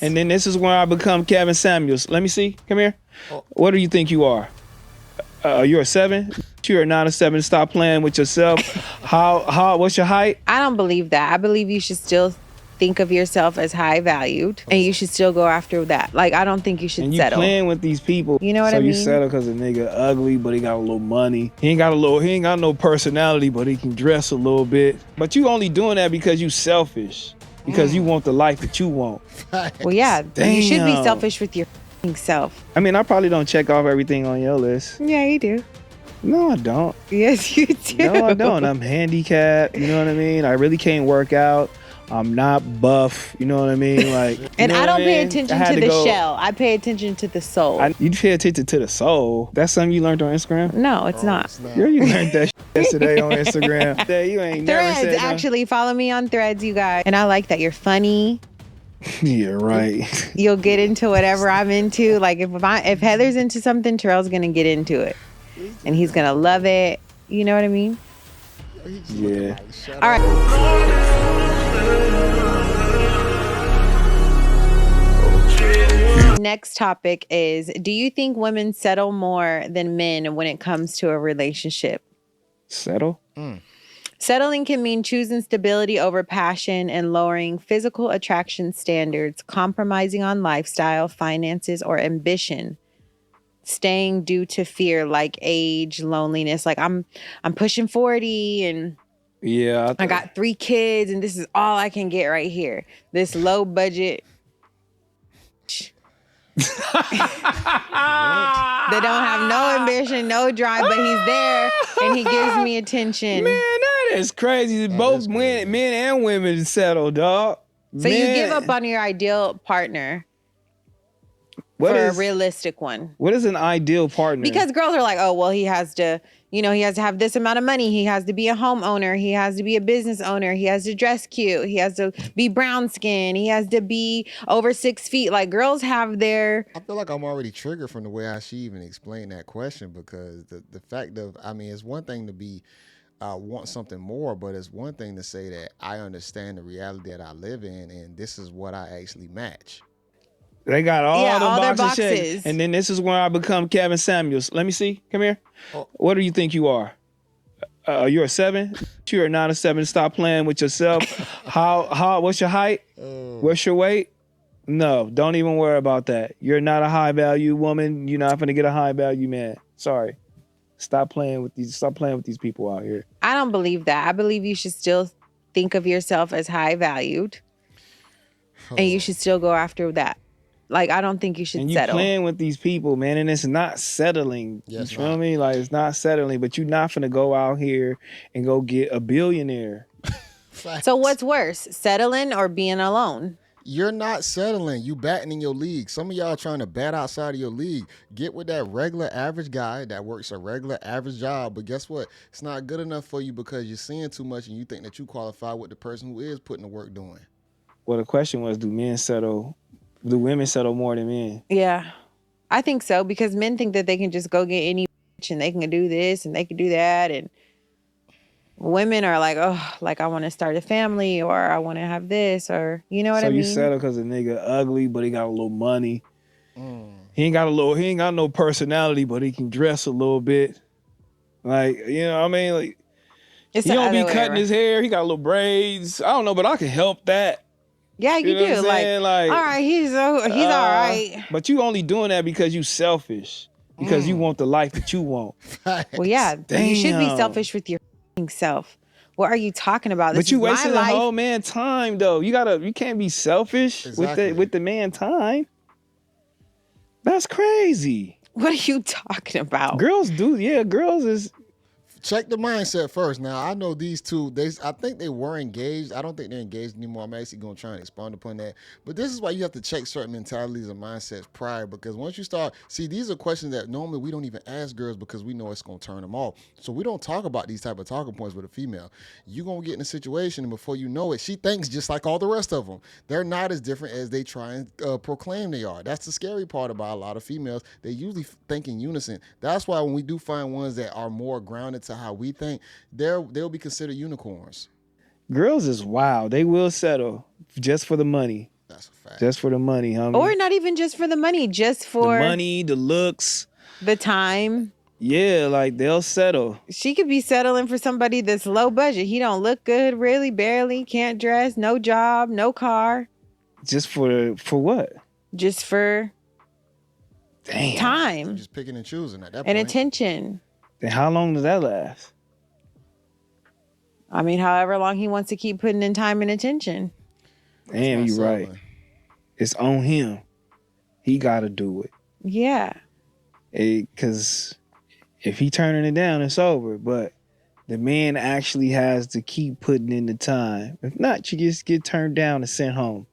And then this is where I become Kevin Samuels. Let me see. Come here. Oh. What do you think you are? You're a 7? You're not a 7. Stop playing with yourself. What's your height? I don't believe that. I believe you should still think of yourself as high valued and you should still go after that. Like, I don't think you should And you settle. playing with these people. You know what I mean? So you settle because a nigga ugly, but he got a little money. He ain't got no personality, but he can dress a little bit. But you only doing that because you selfish. Because you want the life that you want. Well, yeah, you should be selfish with your self. I mean, I probably don't check off everything on your list. Yeah, you do. No, I don't. Yes, you do. No, I don't. I'm handicapped. You know what I mean? I really can't work out. I'm not buff. You know what I mean? Like, and I don't pay attention to the go, shell. I pay attention to the soul. You pay attention to the soul. That's something you learned on Instagram? No, it's not. Girl, you learned that yesterday on Instagram. You ain't never said Threads, actually. Follow me on Threads, you guys. And I like that you're funny. Yeah, right. You'll get into whatever I'm into. Like, if Heather's into something, Terrell's going to get into it. And he's going to love it. You know what I mean? Yeah. All right. Next topic is, do you think women settle more than men when it comes to a relationship? Settle? Settling can mean choosing stability over passion and lowering physical attraction standards, compromising on lifestyle, finances, or ambition. Staying due to fear like age, loneliness. Like, I'm pushing 40 and yeah, I got 3 kids and this is all I can get right here. This low budget that don't have no ambition, no drive, but he's there and he gives me attention. Man, that is crazy. Both men and women settle, dog. So you give up on your ideal partner for a realistic one. What is an ideal partner? Because girls are like, oh, well, he has to have this amount of money. He has to be a homeowner. He has to be a business owner. He has to dress cute. He has to be brown skin. He has to be over 6 feet. Like, girls have their... I feel like I'm already triggered from the way she even explained that question, because the fact of, I mean, it's one thing to be want something more, but it's one thing to say that I understand the reality that I live in and this is what I actually match. They got all their boxes. And then this is where I become Kevin Samuels. Let me see. Come here. Oh. What do you think you are? You're a 7? You're not a 7. Stop playing with yourself. What's your height? What's your weight? No, don't even worry about that. You're not a high value woman. You're not gonna get a high value man. Sorry. Stop playing with these people out here. I don't believe that. I believe you should still think of yourself as high valued. And you should still go after that. Like, I don't think you should settle. And you playing with these people, man, and it's not settling. Yes, you feel me? Like, it's not settling, but you're not finna go out here and go get a billionaire. So what's worse, settling or being alone? You're not settling. You batting in your league. Some of y'all trying to bat outside of your league. Get with that regular average guy that works a regular average job. But guess what? It's not good enough for you because you're seeing too much and you think that you qualify with the person who is putting the work doing. Well, the question was, do women settle more than men? Yeah, I think so, because men think that they can just go get any bitch and they can do this and they can do that. And women are like, oh, like, I want to start a family or I want to have this, or you know what I mean? So you settle because a nigga ugly, but he got a little money. He ain't got no personality, but he can dress a little bit. Like, you know what I mean? Like, he don't be cutting his hair. He got little braids. I don't know, but I can help that. Yeah, you know do. Like, all right, he's all right. But you only doing that because you selfish. Because you want the life that you want. Well, yeah, you should be selfish with your self. What are you talking about? But you wasting the whole man time, though. You can't be selfish with the man time. That's crazy. What are you talking about? Girls do, yeah. Girls is... Check the mindset first. Now, I know these two, I think they were engaged. I don't think they're engaged anymore. I'm actually going to try and expound upon that. But this is why you have to check certain mentalities and mindsets prior, because once you start, see, these are questions that normally we don't even ask girls because we know it's going to turn them off. So we don't talk about these type of talking points with a female. You're going to get in a situation, and before you know it, she thinks just like all the rest of them. They're not as different as they try and proclaim they are. That's the scary part about a lot of females. They usually think in unison. That's why when we do find ones that are more grounded to how we think, they'll be considered unicorns. Girls is wild. They will settle just for the money. That's a fact. Just for the money, homie. Or not even just for the money, just for the money, the looks, the time. Yeah, like they'll settle. She could be settling for somebody that's low budget. He don't look good, really, barely, can't dress, no job, no car. Just for what? Just for time. Just picking and choosing at that and point. attention. Then how long does that last? I mean, however long he wants to keep putting in time and attention. Damn, you right. It's on him. He got to do it. Yeah. Because if he turning it down, it's over. But the man actually has to keep putting in the time. If not, you just get turned down and sent home.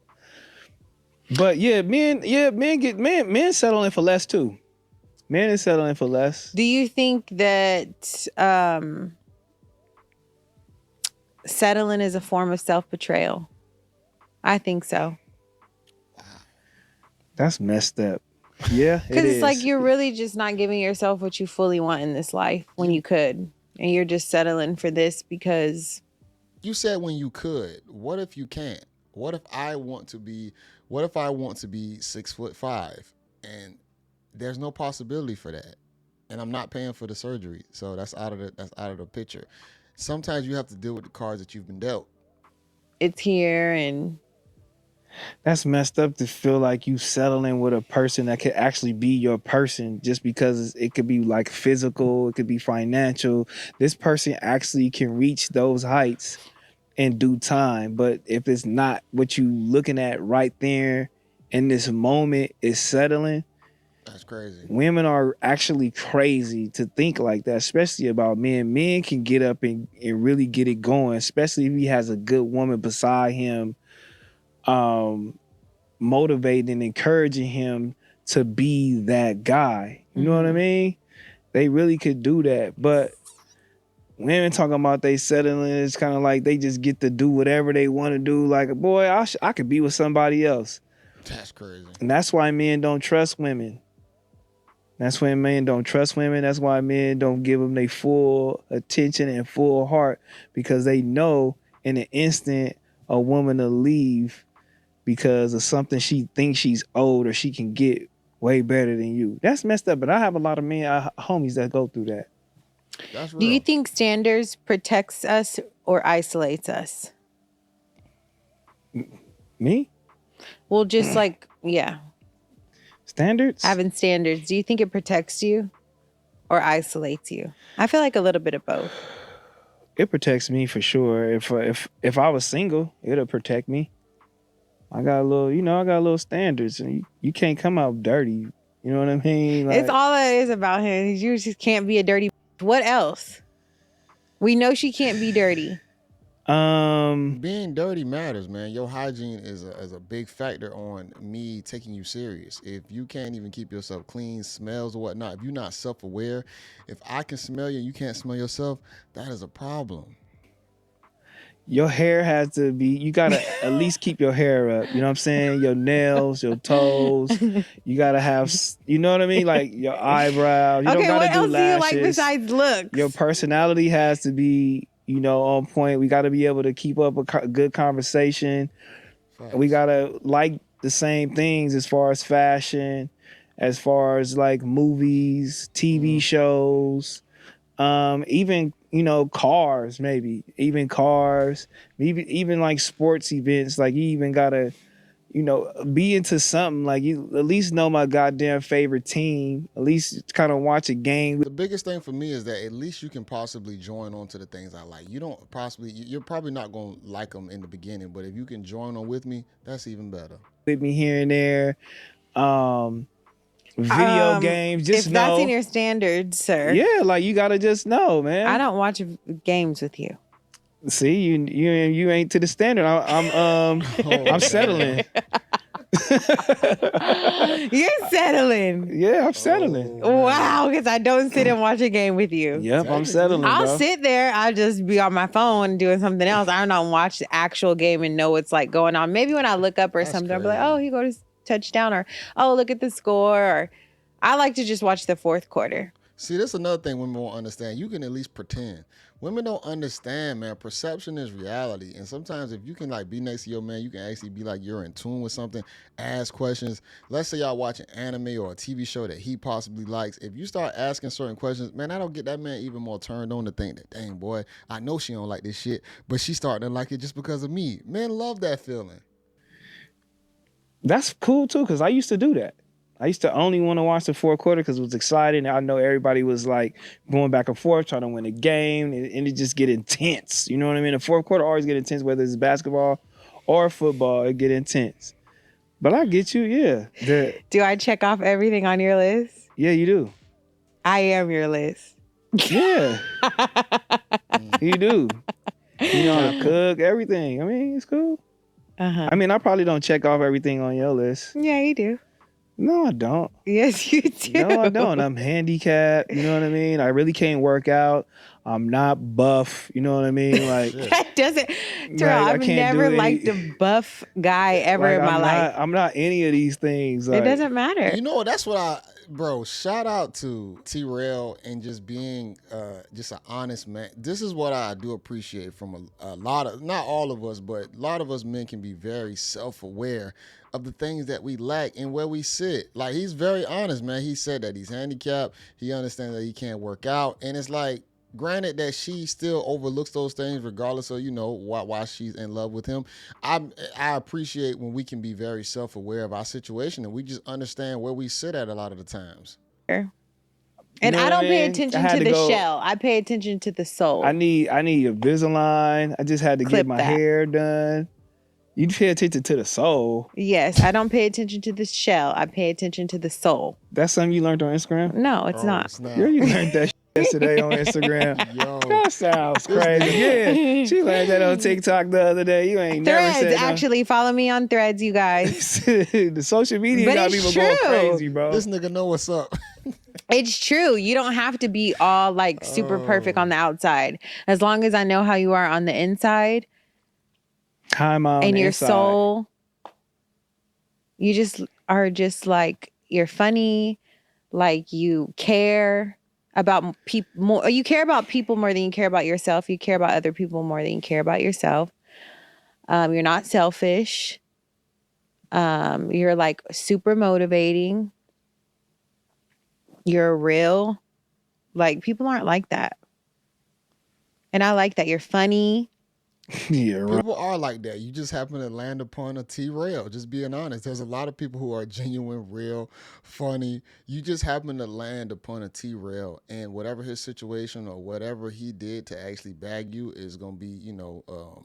But men settling for less too. Men is settling for less. Do you think that settling is a form of self-betrayal? I think so. That's messed up. Yeah, because it's like you're really just not giving yourself what you fully want in this life when you could, and you're just settling for this because you said when you could. What if you can't? What if I want to be 6'5" and there's no possibility for that, and I'm not paying for the surgery, so that's out of the picture. Sometimes you have to deal with the cards that you've been dealt. It's here, and that's messed up to feel like you settling with a person that could actually be your person just because it could be like physical, it could be financial. This person actually can reach those heights in due time. But if it's not what you looking at right there in this moment is settling, that's crazy. Women are actually crazy to think like that, especially about men. Men can get up and really get it going, especially if he has a good woman beside him, motivating and encouraging him to be that guy. You know what I mean? They really could do that. But women talking about they settling, it's kind of like they just get to do whatever they want to do. Like, boy, I could be with somebody else. That's crazy. And that's why men don't trust women. That's why men don't trust women. That's why men don't give them their full attention and full heart, because they know in an instant a woman will leave because of something she thinks she's owed or she can get way better than you. That's messed up, but I have a lot of men, homies that go through that. That's real. Do you think standards protects us or isolates us? Me? Well, just like, yeah. Standards? Having standards. Do you think it protects you or isolates you? I feel like a little bit of both. It protects me for sure. If I was single, it'll protect me. I got a little standards, and you can't come out dirty. You know what I mean? Like, it's all it is about him. You just can't be a dirty. What else? We know she can't be dirty. Being dirty matters, man. Your hygiene is a big factor on me taking you serious. If you can't even keep yourself clean, smells or whatnot, if you're not self-aware, if I can smell you and you can't smell yourself, that is a problem. Your hair has to be, you gotta at least keep your hair up. You know what I'm saying? Your nails, your toes. You gotta have, you know what I mean? Like your eyebrows. You don't gotta what do else lashes. do you like besides looks? Your personality has to be, on point. We gotta be able to keep up a good conversation. Facts. We gotta like the same things as far as fashion, as far as like movies, TV shows, even cars, maybe even like sports events. Like you even gotta be into something. Like you at least know my goddamn favorite team, at least kind of watch a game. The biggest thing for me is that at least you can possibly join on to the things I like. You're probably not going to like them in the beginning, but if you can join on with me, that's even better. With me here and there, video games, just if know. That's in your standards, sir. Yeah, like you gotta just know, man. I don't watch games with you. See, you ain't to the standard. I'm settling. You're settling. Yeah, I'm settling. Wow, because I don't sit and watch a game with you. Yep, I'm settling. I'll sit there. I'll just be on my phone doing something else. I don't watch the actual game and know what's like going on. Maybe when I look up or something, I'll be like, oh, he got his touchdown, or oh, look at the score. Or I like to just watch the fourth quarter. See, that's another thing women won't understand. You can at least pretend. Women don't understand, man. Perception is reality. And sometimes if you can like be next to your man, you can actually be like you're in tune with something, ask questions. Let's say y'all watch an anime or a TV show that he possibly likes. If you start asking certain questions, man, that'll get that man even more turned on to think that, dang boy, I know she don't like this shit, but she's starting to like it just because of me. Men love that feeling. That's cool too, because I used to do that. I used to only want to watch the fourth quarter because it was exciting. I know everybody was like going back and forth, trying to win a game, and it just get intense. You know what I mean? The fourth quarter always get intense, whether it's basketball or football, it get intense. But I get you, yeah. Do I check off everything on your list? Yeah, you do. I am your list. Yeah. You do. You know how to cook, everything. I mean, it's cool. Uh-huh. I mean, I probably don't check off everything on your list. Yeah, you do. No, I don't. Yes, you do. No, I don't. I'm handicapped. You know what I mean? I really can't work out. I'm not buff. You know what I mean? Like That doesn't, Terrell, Like, I I've can't never do liked a buff guy ever in my life. I'm not any of these things. It Like, doesn't matter. You know, that's what bro, shout out to T-Rail and just being just an honest man. This is what I do appreciate from a lot of, not all of us, but a lot of us men can be very self-aware of the things that we lack and where we sit. Like, he's very honest, man. He said that he's handicapped. He understands that he can't work out. And it's like, granted that she still overlooks those things regardless of, you know, why she's in love with him. I appreciate when we can be very self-aware of our situation and we just understand where we sit at a lot of the times. And You know I what don't I pay mean? attention I had to to the go- shell. I pay attention to the soul. I need a Invisalign. I just had to Clip get my that. hair done. You pay attention to the soul. Yes, I don't pay attention to the shell. I pay attention to the soul. That's something you learned on Instagram? No, it's not. Snap. Yeah, you learned that yesterday on Instagram. Yo, That sounds crazy. Yeah, she learned that on TikTok the other day. You ain't never Threads, said no- actually. Follow me on Threads, you guys. The social media But got it's people going true. crazy, bro. this nigga know what's up. It's true. You don't have to be all like super perfect on the outside. As long as I know how you are on the inside Time on and the your inside. soul, you just are just like, you're funny, like you care about people more. You care about people more than you care about yourself. You care about other people more than you care about yourself. You're not selfish. You're like super motivating. You're real. Like, people aren't like that. And I like that. You're funny. Yeah, right. People are like that. You just happen to land upon a T-Rail. Just being honest. There's a lot of people who are genuine, real, funny. You just happen to land upon a T-Rail, and whatever his situation or whatever he did to actually bag you is going to be, you know,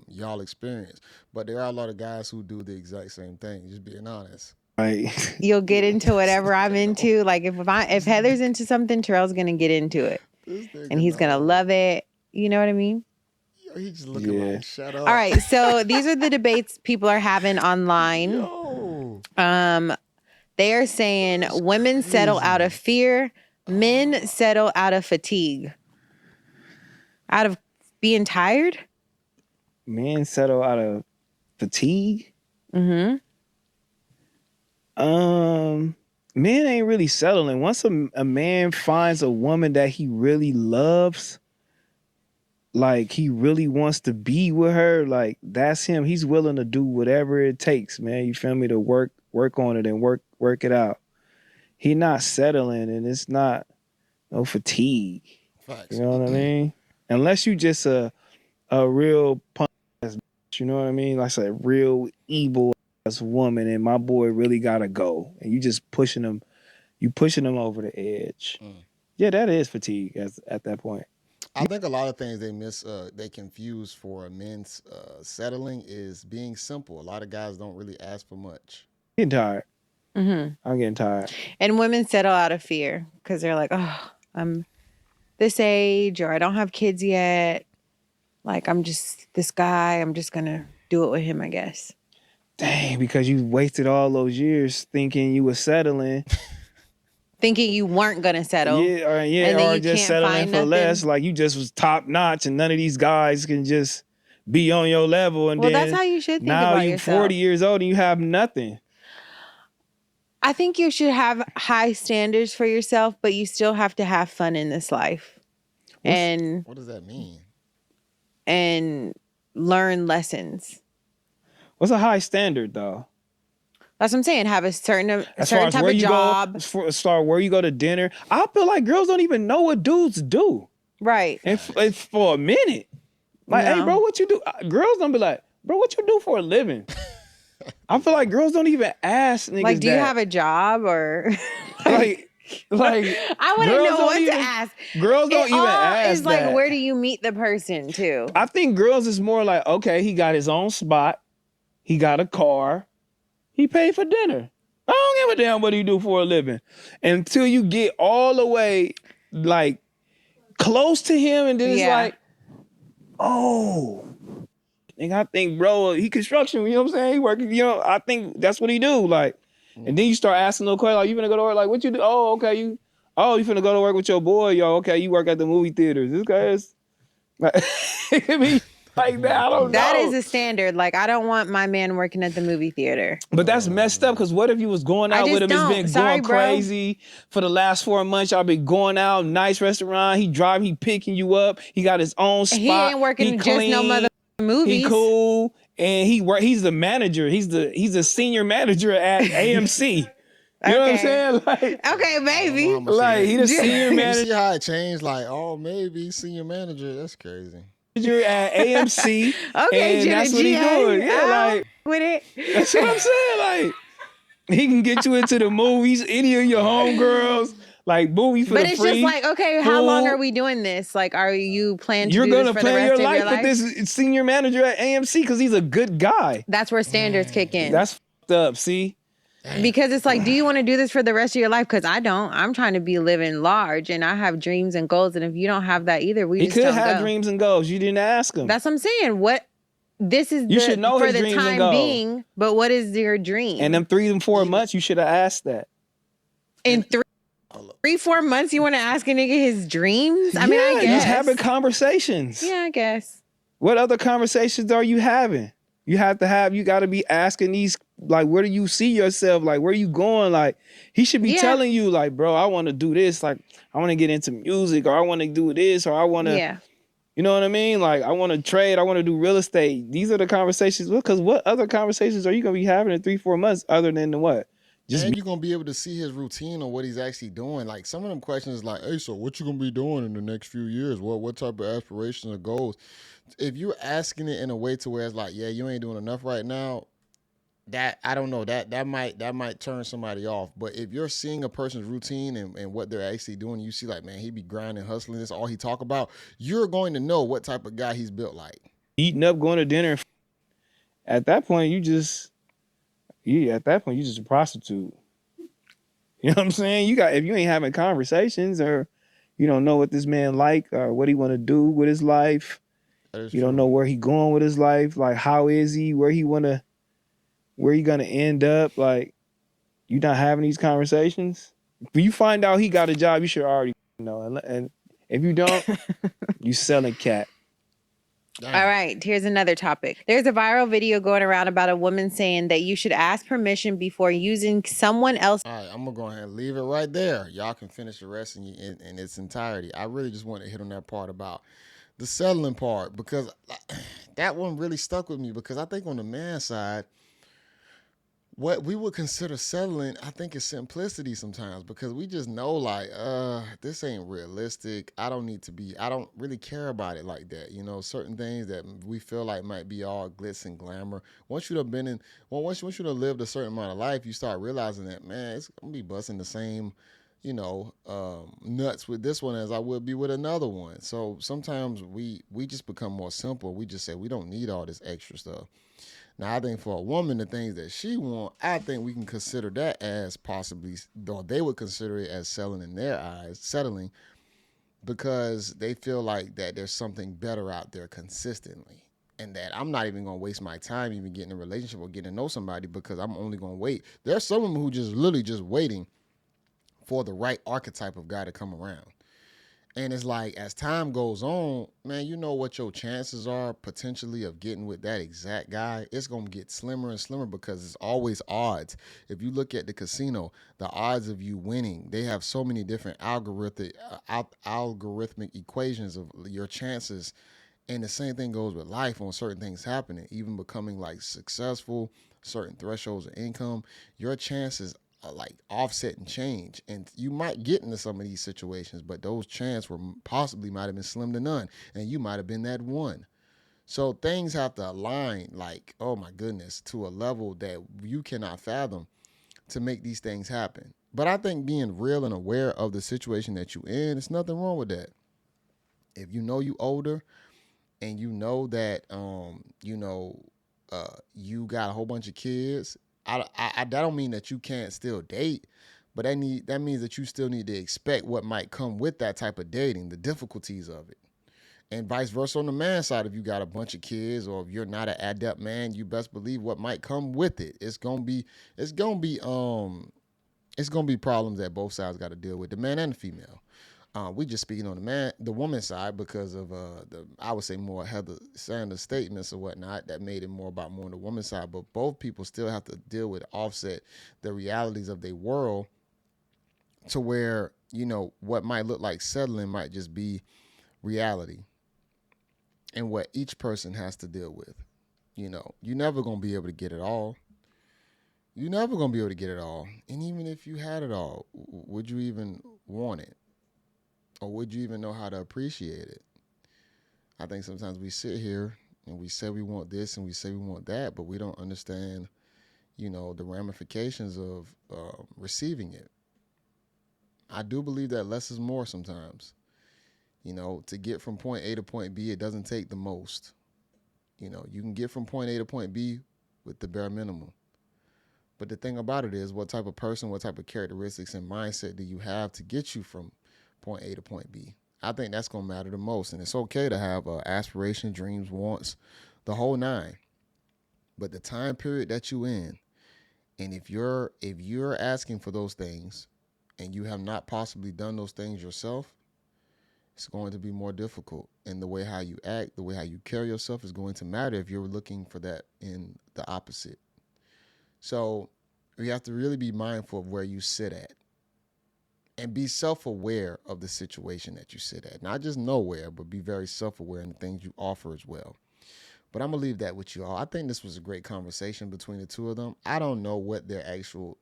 y'all experience. But there are a lot of guys who do the exact same thing. Just being honest. Right. You'll get into whatever I'm into. Like, if Heather's into something, Terrell's gonna get into it. This nigga And he's gonna know. love it. You know what I mean? He just looking Yeah. like, shut up. All right. So these are the debates people are having online. Yo. They are saying women settle out of fear, men settle out of fatigue. Out of being tired? Men settle out of fatigue. Mm-hmm. Men ain't really settling. Once a man finds a woman that he really loves, like he really wants to be with her, like that's him. He's willing to do whatever it takes, man. You feel me? To work on it and work it out. He not settling, and it's not no fatigue. Facts. You know what I mean? Unless you just a real punk ass bitch, you know what I mean? Like a real evil ass woman, and my boy really gotta go, and you just pushing him over the edge. Yeah, that is fatigue at that point. I think a lot of things they confuse for men's settling is being simple. A lot of guys don't really ask for much. Getting tired. Mm-hmm. I'm getting tired. And women settle out of fear because they're like, oh, I'm this age, or I don't have kids yet. Like, I'm just this guy. I'm just going to do it with him, I guess. Dang, because you wasted all those years thinking you were settling. Thinking you weren't going to settle. Yeah, and then or you just can't settling find for nothing. less. Like you just was top notch, and none of these guys can just be on your level. And Well, then that's how you should think now about you yourself. 40 years old and you have nothing. I think you should have high standards for yourself, but you still have to have fun in this life. And What does that mean? and learn lessons. What's a high standard though? That's what I'm saying. Have a certain As far as type where of you job. go, start where you go to dinner. I feel like girls don't even know what dudes do. Right. And for a minute. Like, hey, bro, what you do? Girls don't be like, bro, what you do for a living? I feel like girls don't even ask niggas like, do that. you have a job or like I wouldn't know what to ask. Girls don't even ask It's like, that. where do you meet the person too? I think girls is more like, okay, he got his own spot, he got a car, he paid for dinner. I don't give a damn what he do for a living. Until you get all the way like close to him, and then it's like, oh, and I think, bro, he construction, you know what I'm saying? He working, you know, I think that's what he do. Like, and then you start asking no questions, like, you finna go to work? Like, what you do? Oh, okay, you finna go to work with your boy, yo. Okay, you work at the movie theaters. This guy is like, it could be like that. I don't know. That is a standard. Like, I don't want my man working at the movie theater. But that's messed up, because what if you was going out with him? It's been going crazy for the last 4 months. Y'all been going out, nice restaurant. He picking you up. He got his own spot. He ain't working just no mother movies. He cool. And he's the manager. He's the senior manager at AMC. You know what I'm saying? Like, okay, maybe. Like, he the senior manager. You see how it changed? Like, oh, maybe senior manager. That's crazy. You're at AMC. Okay, and that's what he doing. Yeah, like, with it. That's what I'm saying. Like, he can get you into the movies, any of your homegirls. Like, movie for the free. But it's just like, okay, how long are we doing this? Like, are you planning to do this for the rest of your life? You're going to plan your life with this senior manager at AMC because he's a good guy. That's where standards kick in. That's fucked up, see? Because it's like, do you want to do this for the rest of your life? Because I don't. I'm trying to be living large, and I have dreams and goals. And if you don't have that either, we just don't go. He could have dreams and goals. You didn't ask him. That's what I'm saying. This is you should know for his the dreams and time goals. being. But what is your dream? And them 3 and 4 months, you should have asked that. In 3-4 months, you want to ask a nigga his dreams? I mean, I guess. Just having conversations. Yeah, I guess. What other conversations are you having? You got to be asking these, like, where do you see yourself? Like, where are you going? Like, he should be telling you, like, bro, I want to do this. Like, I want to get into music, or I want to do this, or I want to, you know what I mean? Like, I want to trade, I want to do real estate. These are the conversations. Because what other conversations are you going to be having in 3-4 months other than the what? And you're going to be able to see his routine or what he's actually doing. Like, some of them questions like, hey, so what you going to be doing in the next few years? What type of aspirations or goals? If you're asking it in a way to where it's like, yeah, you ain't doing enough right now, that, I don't know, that might turn somebody off. But if you're seeing a person's routine and what they're actually doing, you see like, man, he be grinding, hustling, this all he talk about, you're going to know what type of guy he's built like. Eating up, going to dinner. At that point, you just a prostitute. You know what I'm saying? If you ain't having conversations, or you don't know what this man like, or what he want to do with his life, you don't know where he going with his life, like how is he, where he gonna end up, like you not having these conversations. When you find out he got a job, you should already know. And if you don't, you selling cat. Damn. All right, here's another topic. There's a viral video going around about a woman saying that you should ask permission before using someone else. All right, I'm going to go ahead and leave it right there. Y'all can finish the rest in its entirety. I really just want to hit on that part about the settling part, because that one really stuck with me, because I think on the man side, what we would consider settling, I think, is simplicity sometimes, because we just know, like, this ain't realistic. I don't really care about it like that. You know, certain things that we feel like might be all glitz and glamour. Once you've lived a certain amount of life, you start realizing that, man, it's going to be busting the same, you know, nuts with this one as I would be with another one. So sometimes we just become more simple. We just say we don't need all this extra stuff. Now, I think for a woman, the things that she wants, I think we can consider that as possibly, or they would consider it as settling in their eyes, settling, because they feel like that there's something better out there consistently, and that I'm not even going to waste my time even getting in a relationship or getting to know somebody, because I'm only going to wait. There's some women who just literally just waiting for the right archetype of guy to come around. And it's like, as time goes on, man, you know what your chances are potentially of getting with that exact guy. It's going to get slimmer and slimmer, because it's always odds. If you look at the casino, the odds of you winning, they have so many different algorithmic equations of your chances. And the same thing goes with life on certain things happening, even becoming like successful, certain thresholds of income. Your chances are like offset and change. And you might get into some of these situations, but those chances were possibly might have been slim to none. And you might have been that one. So things have to align, like, oh my goodness, to a level that you cannot fathom to make these things happen. But I think being real and aware of the situation that you're in, there's nothing wrong with that. If you know you older and you know that you got a whole bunch of kids, that don't mean that you can't still date, but that means that you still need to expect what might come with that type of dating, the difficulties of it. And vice versa on the man side, if you got a bunch of kids or if you're not an adept man, you best believe what might come with it. It's gonna be problems that both sides got to deal with, the man and the female. We just speaking on the woman's side because of I would say more Heather Sanders statements or whatnot that made it more on the woman's side. But both people still have to deal with offset the realities of their world to where what might look like settling might just be reality, and what each person has to deal with. You're never gonna be able to get it all. You're never gonna be able to get it all, and even if you had it all, would you even want it? Or would you even know how to appreciate it? I think sometimes we sit here and we say we want this and we say we want that, but we don't understand, the ramifications of receiving it. I do believe that less is more sometimes. To get from point A to point B, it doesn't take the most. You can get from point A to point B with the bare minimum. But the thing about it is, what type of person, what type of characteristics and mindset do you have to get you from point A to point B? I think that's going to matter the most. And it's okay to have aspirations, dreams, wants, the whole nine. But the time period that you in, and if you're asking for those things and you have not possibly done those things yourself, it's going to be more difficult. And the way how you act, the way how you carry yourself is going to matter if you're looking for that in the opposite. So you have to really be mindful of where you sit at. And be self-aware of the situation that you sit at. Not just nowhere, but be very self-aware in the things you offer as well. But I'm going to leave that with you all. I think this was a great conversation between the two of them. I don't know what their actual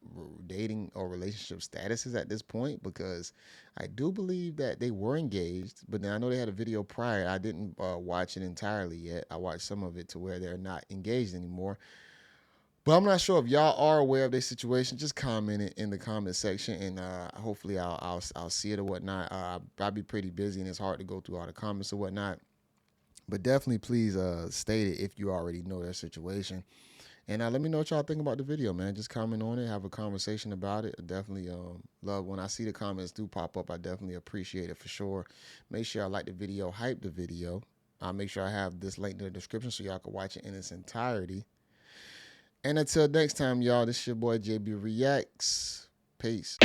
dating or relationship status is at this point, because I do believe that they were engaged. But then I know they had a video prior. I didn't watch it entirely yet. I watched some of it to where they're not engaged anymore. But I'm not sure if y'all are aware of their situation. Just comment it in the comment section, and hopefully I'll see it or whatnot. I'll be pretty busy, and it's hard to go through all the comments or whatnot. But definitely, please state it if you already know their situation, and let me know what y'all think about the video, man. Just comment on it, have a conversation about it. I definitely love when I see the comments do pop up. I definitely appreciate it for sure. Make sure y'all like the video, hype the video. I'll make sure I have this link in the description so y'all can watch it in its entirety. And until next time, y'all, this is your boy JayBReacts. Peace.